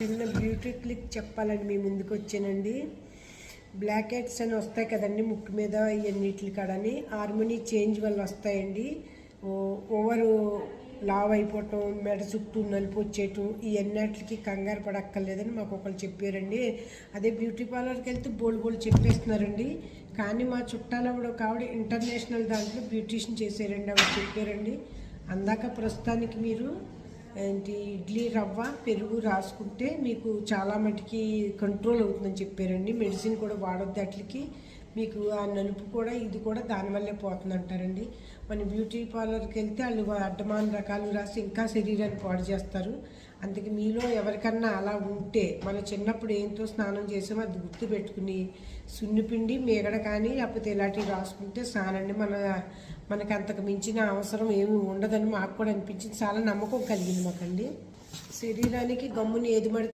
చిన్న beauty click చెప్పాలని మీ ముందుకు వచ్చానండి. బ్లాక్ హెడ్స్ అని వస్తాయి కదండి ముక్కు మీద, ఇవన్నిటి కాడని హార్మోనీ చేంజ్ వల్ల వస్తాయండి. ఓవరు లావ్ అయిపోవటం, మెడ చుట్టూ నలుపు వచ్చేయటం, ఇవన్నిటికి కంగారు పడక్కర్లేదని మాకు ఒకళ్ళు చెప్పారండి. అదే బ్యూటీ పార్లర్కి వెళ్తే బోల్డ్ చెప్పేస్తున్నారండి. కానీ మా చుట్టాలు ఒక ఆవిడ ఇంటర్నేషనల్ దాంట్లో బ్యూటీషియన్ చేశారండి. ఆవిడ చెప్పారండి, అందాక ప్రస్తుతానికి మీరు ఇడ్లీ రవ్వ పెరుగు రాసుకుంటే మీకు చాలా మటుకి కంట్రోల్ అవుతుందని చెప్పారండి. మెడిసిన్ కూడా వాడొద్దు, అట్లకి మీకు ఆ నలుపు కూడా ఇది కూడా దానివల్లే పోతుంది అంటారండి. మన బ్యూటీ పార్లర్కి వెళ్తే వాళ్ళు అడ్డమాన రకాలు రాసి ఇంకా శరీరాన్ని పాడు చేస్తారు. అందుకే మీలో ఎవరికన్నా అలా ఉంటే మన చిన్నప్పుడు ఏంతో స్నానం చేసామో అది గుర్తు పెట్టుకుని సున్నిపిండి మేగడ కానీ లేకపోతే ఇలాంటివి రాసుకుంటే సానండి మనకు అంతకు మించిన అవసరం ఏమి ఉండదని మాకు కూడా అనిపించింది. చాలా నమ్మకం కలిగింది మాకండి. శరీరానికి గమ్ముని ఏది